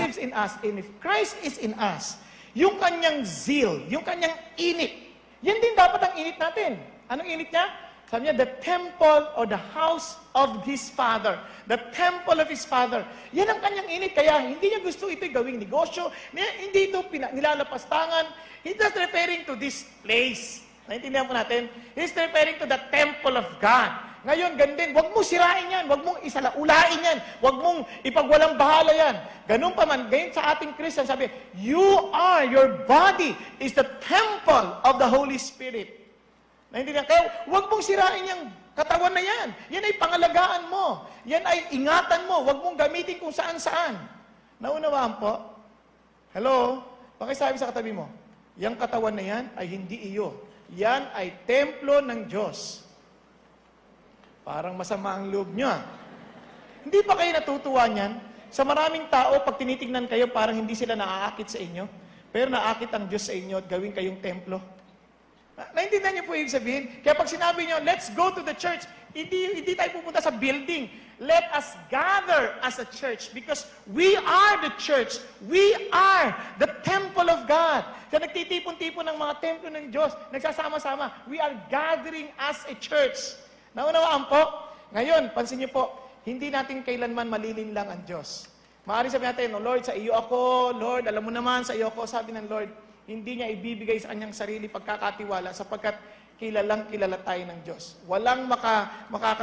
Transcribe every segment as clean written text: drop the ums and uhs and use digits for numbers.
lives in us, and if Christ is in us, yung kanyang zeal, yung kanyang init, yan din dapat ang init natin. Anong init niya? Sabi niya, the temple or the house of His Father. The temple of His Father. Yan ang kanyang init. Kaya hindi niya gusto ito'y gawing negosyo. Hindi ito nilalapastangan. He's not referring to this place. Naintindihan po natin? He's referring to the temple of God. Ngayon, ganun, huwag mo sirain yan. Huwag mong ulain yan. Huwag mong ipagwalang bahala yan. Ganun pa man, ngayon sa ating Christian, sabi, your body is the temple of the Holy Spirit. Naintindihan? Kaya huwag mong sirain yung katawan na yan. Yan ay pangalagaan mo. Yan ay ingatan mo. Huwag mong gamitin kung saan-saan. Naunawaan po? Hello? Pakisabi sa katabi mo, yung katawan na yan ay hindi iyo. Yan ay templo ng Diyos. Parang masama ang loob niya. Hindi pa kayo natutuwa niyan? Sa maraming tao, pag tinitingnan kayo, parang hindi sila naaakit sa inyo. Pero naakit ang Diyos sa inyo at gawin kayong templo. Naintindihan niyo po yung sabihin? Kaya pag sinabi niyo, let's go to the church, hindi tayo pupunta sa building. Let us gather as a church because we are the church. We are the temple of God. Kaya nagtitipon-tipon ng mga templo ng Diyos, nagsasama-sama. We are gathering as a church. Naunawaan po? Ngayon, pansin niyo po, hindi natin kailanman malilin lang ang Diyos. Maaaring sabihin natin, oh Lord, sa iyo ako, Lord, alam mo naman, sa iyo ako, sabi ng Lord, hindi niya ibibigay sa kanyang sarili pagkakatiwala sapagkat kilalang kilala tayo ng Diyos. Walang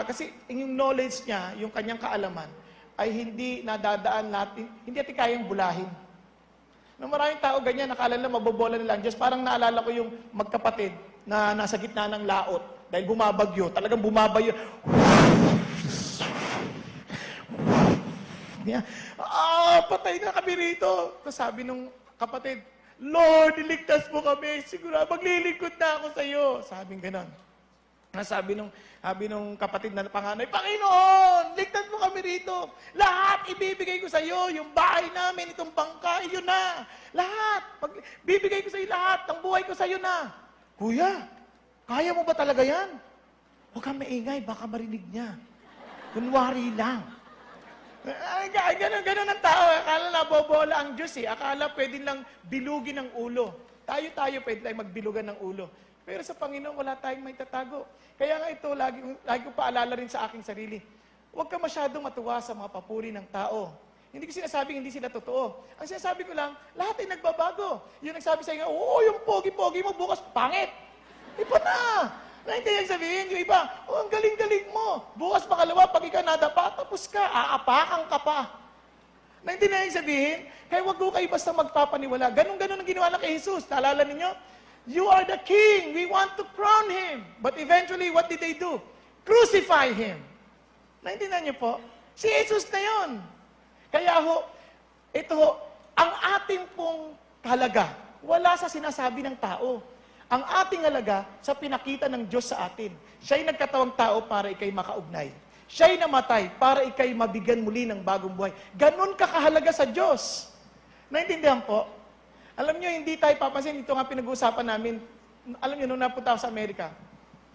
kasi yung knowledge niya, yung kanyang kaalaman, ay hindi nadadaan natin, hindi natin kayang bulahin. Nung maraming tao ganyan, nakala nila mabobola nila ang Diyos. Parang naalala ko yung magkapatid na nasa gitna ng laot dahil bumabagyo. Talagang bumabayo. Patay na kami rito. Tapos sabi nung kapatid, Lord, iligtas mo kami. Siguro, maglilingkod na ako sa iyo. Sabing ganon. Sabi nung kapatid na panganay, Panginoon, ligtas mo kami rito. Lahat ibibigay ko sa iyo. Yung bahay namin, itong bangka, yun na. Lahat. Bibigay ko sa iyo lahat. Ang buhay ko sa iyo na. Kuya, kaya mo ba talaga yan? Huwag kang maingay, baka marinig niya. Kunwari lang. Ganun ang tao. Akala nabobola ang Diyos eh. Akala pwede lang bilugin ang ulo. Tayo pwede tayong magbilugan ng ulo. Pero sa Panginoon, wala tayong may tatago. Kaya nga ito, lagi ko paalala rin sa aking sarili. Huwag ka masyadong matuwa sa mga papuri ng tao. Hindi ko sinasabing hindi sila totoo. Ang sinasabi ko lang, lahat ay nagbabago. Yung nagsabi sa inyo, oo, yung pogi-pogi mo, bukas pangit. Iba na. Naintindihan sabihin, yung iba, ang galing-galing mo. Bukas pakalawa, pag ikaw nadapa, tapos ka, aapakan ka pa. Naintindihan sabihin, kaya wag ko kayo basta magpapaniwala. Ganon-ganon ang ginawa na kay Jesus. Naalala ninyo? You are the king. We want to crown him. But eventually, what did they do? Crucify him. Naintindihan niyo po? Si Jesus na yon. Kaya ang ating pong halaga, wala sa sinasabi ng tao. Ang ating halaga sa pinakita ng Diyos sa atin. Siya'y nagkatawang tao para ikay makaugnay. Siya'y namatay para ikay mabigyan muli ng bagong buhay. Ganon ka kahalaga sa Diyos. Naintindihan po? Alam nyo, hindi tayo papansin. Ito nga pinag-uusapan namin. Alam nyo, nung napunta ako sa Amerika,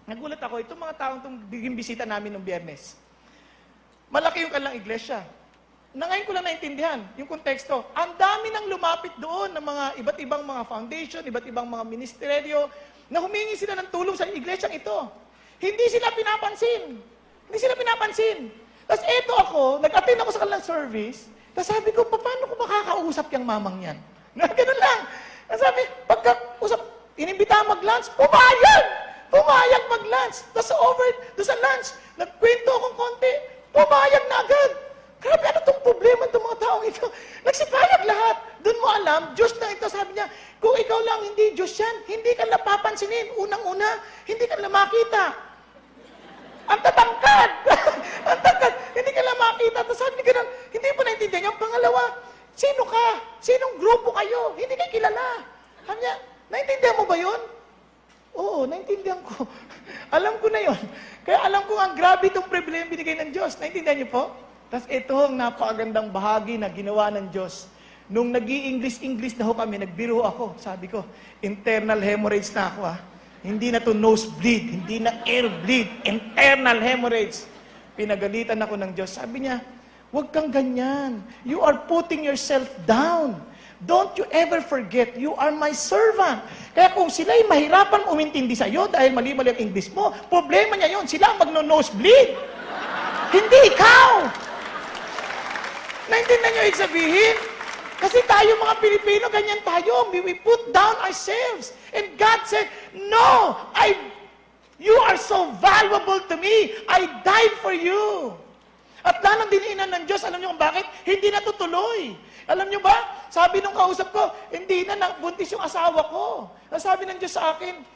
nagulat ako, itong mga taong itong biging bisita namin nung Biyernes. Malaki yung kanilang iglesia. Ngayon ko lang naintindihan, yung konteksto. Ang dami nang lumapit doon ng mga iba't ibang mga foundation, iba't ibang mga ministeryo, na humingi sila ng tulong sa iglesyang ito. Hindi sila pinapansin. Hindi sila pinapansin. Tapos eto ako, nag-attend ako sa kanilang service, tapos sabi ko, paano ko makakausap yung mamang yan? Ganun lang. Sabi, pagka-usap, inimbita mag-lunch, pumayag! Pumayag mag-lunch. Tapos doon sa lunch, nagkwento akong konti, pumayag na agad. Grabe, ano itong problema itong mga taong ito? Nagsipayag lahat. Doon mo alam, Diyos na ito. Sabi niya, kung ikaw lang hindi Diyos yan, hindi ka napapansinin. Unang-una, hindi ka na makita. Ang tatangkad! Ang tangkad! Hindi ka na makita. Tapos sabi niya ganun, hindi pa naintindihan niya. Pangalawa, sino ka? Sinong grupo kayo? Hindi kayo kilala. Sabi niya, naintindihan mo ba yun? Oo, naintindihan ko. Alam ko na yun. Kaya alam ko ang grabe itong problema binigay ng Diyos. Naintindihan niyo po? Tapos ito ang napakagandang bahagi na ginawa ng Diyos. Nung nag-i-English na ho kami, nagbiro ako. Sabi ko, internal hemorrhage na ako ha. Hindi na to nosebleed, hindi na air bleed, internal hemorrhage. Pinagalitan ako ng Diyos. Sabi niya, Huwag kang ganyan. You are putting yourself down. Don't you ever forget, you are my servant. Kaya kung sila'y mahirapan umintindi sa'yo dahil mali-mali ang English mo, problema niya yun. Sila ang magno-nosebleed. Hindi ikaw. Naintindihan niyo ibig sabihin? Kasi tayo mga Pilipino, ganyan tayo. We put down ourselves. And God said, no, you are so valuable to me. I died for you. At lalong diniinan ng Diyos, alam niyo kung bakit? Hindi natutuloy. Alam niyo ba? Sabi nung kausap ko, hindi na buntis yung asawa ko. Sabi ng Diyos sa akin,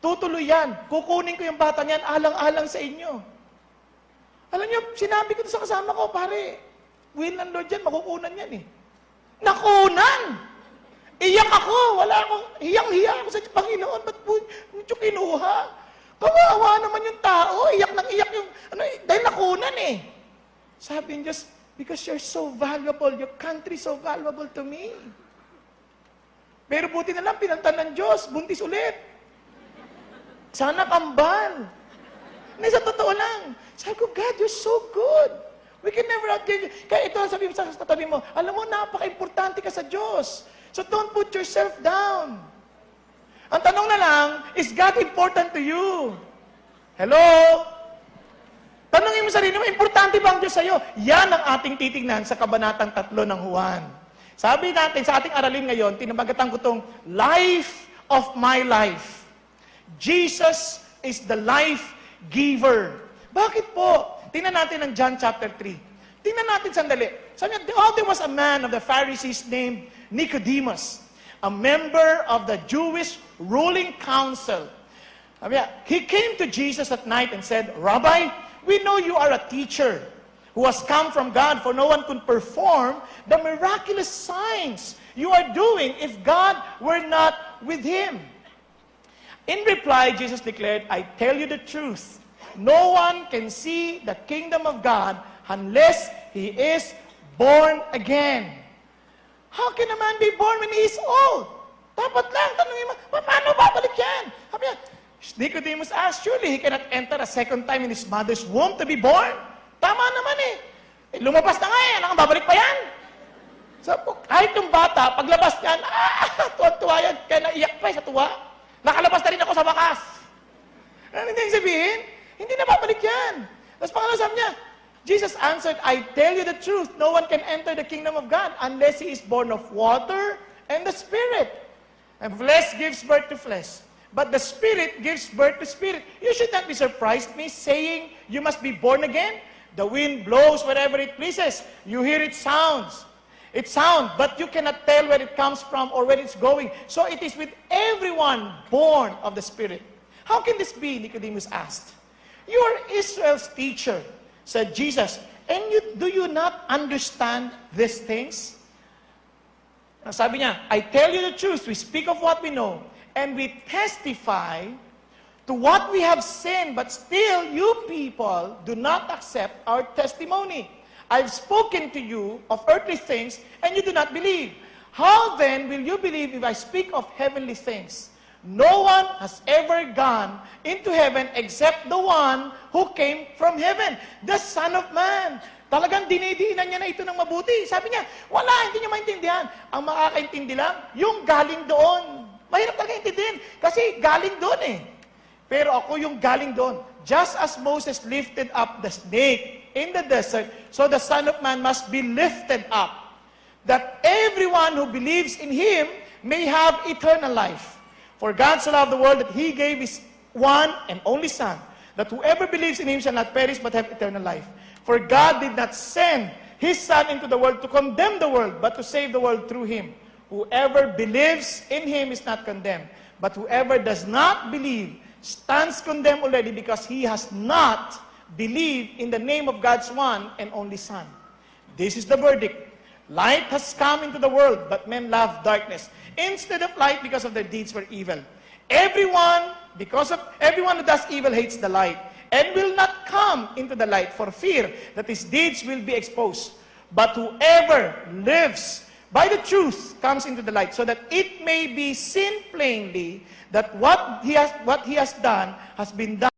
tutuloy yan. Kukunin ko yung bata niyan, alang-alang sa inyo. Alam niyo, sinabi ko sa kasama ko, pare, will ng Lord yan, makukunan yan eh. Nakunan! Iyak ako, wala akong, hiyang-hiya ako sa Panginoon, ba't po ito kinuha? Kawawa naman yung tao, iyak nang iyak yung, dahil nakunan eh. Sabi ng Diyos, because you're so valuable, your country is so valuable to me. Pero buti na lang, pinantan ng Diyos, buntis ulit. Sana kambal. Hindi, sa totoo lang. Sabi ko, God, you're so good. We can never outgive you. Kaya ito, sabi mo sa katabi mo, alam mo, napaka-importante ka sa Diyos. So don't put yourself down. Ang tanong na lang, is God important to you? Hello? Tanongin mo sarili mo, importante ba ang Diyos sa'yo? Yan ang ating titignan sa Kabanatang 3 ng Juan. Sabi natin, sa ating aralin ngayon, tinamagatan ko itong life of my life. Jesus is the life giver. Bakit po? Tingnan natin ang John chapter 3. Tingnan natin sandali. Sabi niya, there was a man of the Pharisees named Nicodemus, a member of the Jewish ruling council. Sabi niya, he came to Jesus at night and said, Rabbi, we know you are a teacher who has come from God, for no one could perform the miraculous signs you are doing if God were not with him. In reply, Jesus declared, I tell you the truth. No one can see the kingdom of God unless he is born again. How can a man be born when he is old? Dapat lang, tanongin mo, paano babalik yan? Sabi niya, Nicodemus asked, surely he cannot enter a second time in his mother's womb to be born? Tama naman eh. Lumabas na nga eh, anong babalik pa yan? So, kahit yung bata, paglabas niyan, tuwa-tuwa yan, kaya naiyak pa sa tuwa. Nakalabas na rin ako sa wakas. Ano hindi sabihin? Hindi na babalik yan. Tapos pangalawa sabi niya, Jesus answered, I tell you the truth, no one can enter the kingdom of God unless he is born of water and the Spirit. And flesh gives birth to flesh, but the Spirit gives birth to spirit. You should not be surprised me saying you must be born again. The wind blows wherever it pleases. You hear its sounds. Its sound, but you cannot tell where it comes from or where it's going. So it is with everyone born of the Spirit. How can this be? Nicodemus asked. You are Israel's teacher, said Jesus, and do you not understand these things? Sabi niya, I tell you the truth, we speak of what we know, and we testify to what we have seen, but still you people do not accept our testimony. I've spoken to you of earthly things, and you do not believe. How then will you believe if I speak of heavenly things? No one has ever gone into heaven except the one who came from heaven, the Son of Man. Talagang dinidiinan niya na ito ng mabuti. Sabi niya, wala, hindi niya maintindihan. Ang makakaintindi lang, yung galing doon. Mahirap talaga intindihin, kasi galing doon eh. Pero ako yung galing doon. Just as Moses lifted up the snake in the desert, so the Son of Man must be lifted up, that everyone who believes in Him may have eternal life. For God so loved the world that He gave His one and only Son, that whoever believes in Him shall not perish but have eternal life. For God did not send His Son into the world to condemn the world, but to save the world through Him. Whoever believes in Him is not condemned, but whoever does not believe stands condemned already because he has not believed in the name of God's one and only Son. This is the verdict. Light has come into the world, but men love darkness instead of light because of their deeds were evil. Everyone who does evil hates the light and will not come into the light for fear that his deeds will be exposed. But whoever lives by the truth comes into the light, so that it may be seen plainly that what he has done has been done